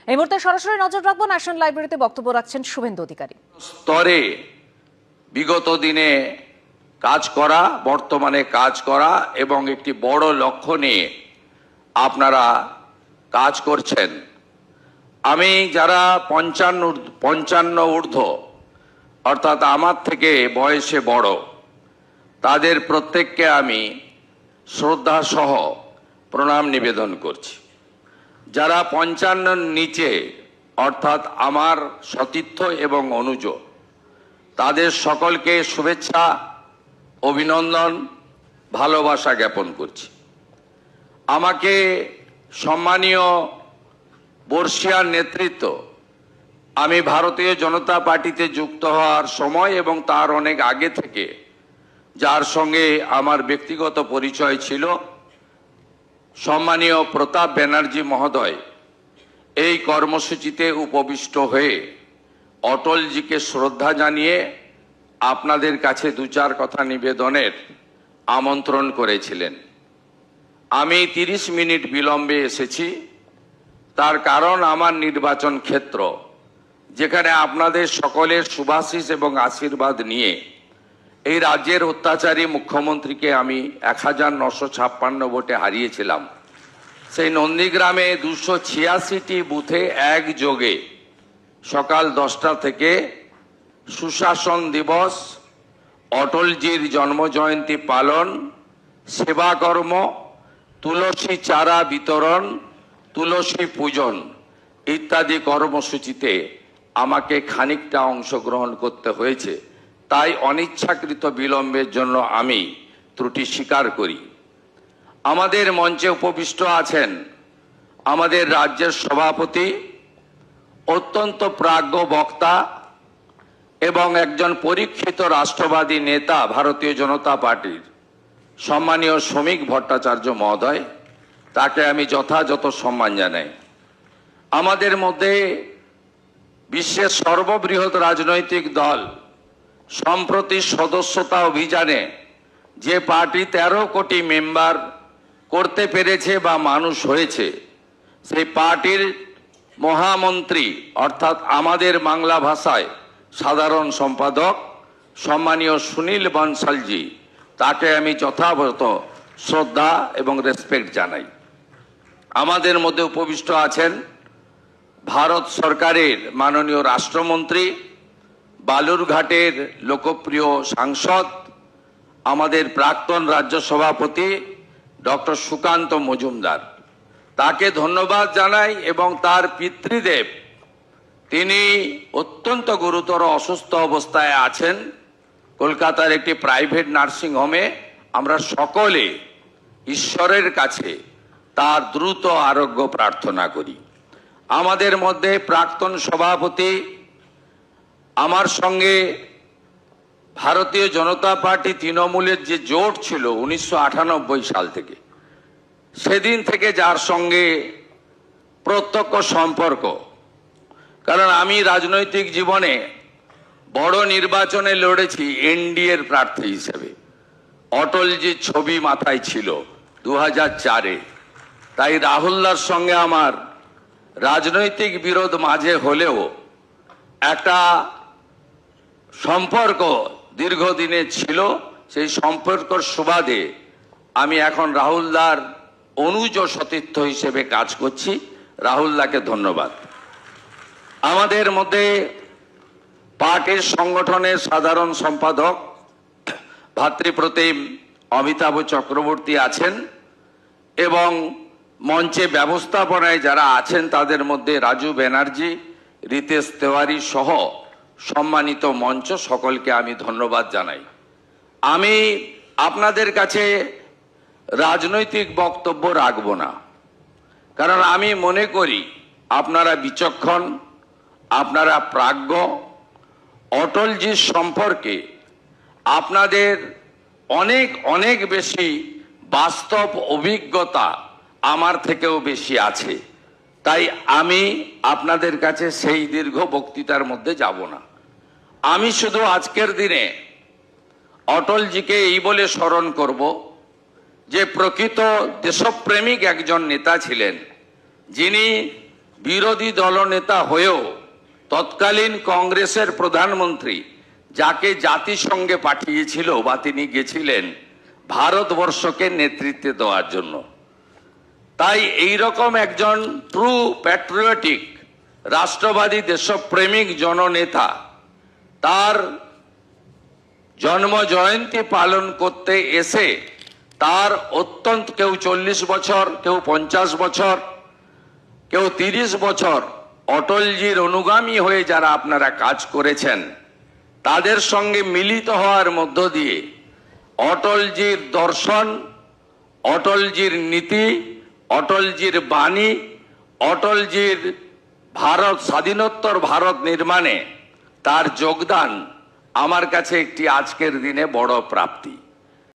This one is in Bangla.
এই মুহূর্তে সরাসরি নজর রাখবো ন্যাশনাল লাইব্রেরিতে বক্তব্য রাখছেন শুভেন্দু অধিকারী। স্তরে বিগত দিনে কাজ করা, বর্তমানে কাজ করা এবং একটি বড় লক্ষ্য নিয়ে আপনারা কাজ করছেন। আমি যারা 55 ঊর্ধ্ব অর্থাৎ আমার থেকে বয়সে বড়, তাদের প্রত্যেককে আমি শ্রদ্ধা সহ প্রণাম নিবেদন করছি। যারা 55 নিচে অর্থাৎ আমার সতীর্থ এবং অনুজ, তাদের সকলকে শুভেচ্ছা, অভিনন্দন, ভালোবাসা জ্ঞাপন করছি। আমাকে সম্মানীয় বর্ষিয়ার নেতৃত্ব, আমি ভারতীয় জনতা পার্টিতে যুক্ত হওয়ার সময় এবং তার অনেক আগে থেকে যার সঙ্গে আমার ব্যক্তিগত পরিচয় ছিল, সম্মানীয় প্রতাপ ব্যানার্জি মহোদয় এই কর্মসূচিতে উপবিষ্ট হয়ে অটলজিকে শ্রদ্ধা জানিয়ে আপনাদের কাছে 2-4 কথা নিবেদনের আমন্ত্রণ করেছিলেন। আমি 30 মিনিট বিলম্বে এসেছি। তার কারণ আমার নির্বাচন ক্ষেত্র, যেখানে আপনাদের সকলের শুভাশিস এবং আশীর্বাদ নিয়ে এই রাজ্যের অত্যাচারী মুখ্যমন্ত্রীকে আমি 1956 ভোটে হারিয়েছিলাম। সেই নন্দীগ্রামে 286টি বুথে একযোগে সকাল 10টা থেকে সুশাসন দিবস, অটলজির জন্মজয়ন্তী পালন, সেবাকর্ম, তুলসী চারা বিতরণ, তুলসী পূজন ইত্যাদি কর্মসূচিতে আমাকে খানিকটা অংশগ্রহণ করতে হয়েছে। তাই অনিচ্ছাকৃত বিলম্বের জন্য আমি ত্রুটি স্বীকার করি। আমাদের মঞ্চে উপবিষ্ট আছেন আমাদের রাজ্যের সভাপতি, অত্যন্ত প্রাজ্ঞ বক্তা এবং একজন পরীক্ষিত রাষ্ট্রবাদী নেতা ভারতীয় জনতা পার্টির, সম্মানীয় শ্রমিক ভট্টাচার্য মহোদয়, তাকে আমি যথাযথ সম্মান জানাই। আমাদের মধ্যে বিশ্বের সর্ববৃহৎ রাজনৈতিক দল সম্প্রতি সদস্যতা অভিযানে যে পার্টি 13 কোটি মেম্বার করতে পেরেছে বা মানুষ হয়েছে, সেই পার্টির মহামন্ত্রী অর্থাৎ আমাদের বাংলা ভাষায় সাধারণ সম্পাদক সম্মানীয় সুনীল বনশালজি, তাকে আমি যথাযথ শ্রদ্ধা এবং রেসপেক্ট জানাই। আমাদের মধ্যে উপবিষ্ট আছেন ভারত সরকারের মাননীয় রাষ্ট্রমন্ত্রী, বালুরঘাটের লোকপ্রিয় সাংসদ, আমাদের প্রাক্তন রাজ্য সভাপতি ডক্টর সুকান্ত মজুমদার, তাকে ধন্যবাদ জানাই। এবং তার পিতৃদেব, তিনি অত্যন্ত গুরুতর অসুস্থ অবস্থায় আছেন কলকাতার একটি প্রাইভেট নার্সিং হোমে। আমরা সকলে ঈশ্বরের কাছে তার দ্রুত আরোগ্য প্রার্থনা করি। আমাদের মধ্যে প্রাক্তন সভাপতি, আমার সঙ্গে ভারতীয় জনতা পার্টি তৃণমূলের যে জোট ছিল 1998 সাল থেকে, সেদিন থেকে যার সঙ্গে প্রত্যক্ষ সম্পর্ক, কারণ আমি রাজনৈতিক জীবনে বড় নির্বাচনে লড়েছি এনডিএর প্রার্থী হিসেবে। অটলজির ছবি মাথায় ছিল 2004-এ। তাই রাহুলদার সঙ্গে আমার রাজনৈতিক বিরোধ মাঝে হলেও একটা সম্পর্ক দীর্ঘদিনের ছিল। সেই সম্পর্কের সুবাদে আমি এখন রাহুলদার অনুজ সতীর্থ হিসেবে কাজ করছি। রাহুলদাকে ধন্যবাদ। আমাদের মধ্যে পার্টির সংগঠনের সাধারণ সম্পাদক ভাতৃপ্রতিম অমিতাভ চক্রবর্তী আছেন এবং মঞ্চে ব্যবস্থাপনায় যারা আছেন তাদের মধ্যে রাজু ব্যানার্জি, রিতেশ তেওয়ারি সহ সম্মানিত মঞ্চ, সকলকে আমি ধন্যবাদ জানাই। আমি আপনাদের কাছে রাজনৈতিক বক্তব্য রাখব না, কারণ আমি মনে করি আপনারা বিচক্ষণ, আপনারা প্রাজ্ঞ। অটলজির সম্পর্কে আপনাদের অনেক অনেক বেশি বাস্তব অভিজ্ঞতা আমার থেকেও বেশি আছে। তাই আমি আপনাদের কাছে সেই দীর্ঘ বক্তৃতার মধ্যে যাব না। আমি শুধু আজকের দিনে অটলজিকে এই বলে স্মরণ করব যে প্রকৃত দেশপ্রেমিক একজন নেতা ছিলেন, যিনি বিরোধী দলনেতা হয়েও তৎকালীন কংগ্রেসের প্রধানমন্ত্রী যাকে জাতিসংঘে পাঠিয়েছিল বা তিনি গেছিলেন ভারতবর্ষকে নেতৃত্ব দেওয়ার জন্য। তাই এই রকম একজন ট্রু প্যাট্রিয়টিক রাষ্ট্রবাদী দেশপ্রেমিক জননেতা তার জন্ম জয়ন্তী পালন করতে এসে তার অত্যন্ত কেউ 40 বছর, কেউ 50 বছর, কেউ 30 বছর অটলজির অনুগামী হয়ে যারা আপনারা কাজ করেছেন তাদের সঙ্গে মিলিত হওয়ার মধ্য দিয়ে অটলজির দর্শন, অটলজির নীতি, অটলজির বাণী, অটলজির ভারত স্বাধীনোত্তর ভারত নির্মাণে তার যোগদান আমার কাছে একটি আজকের দিনে বড় প্রাপ্তি।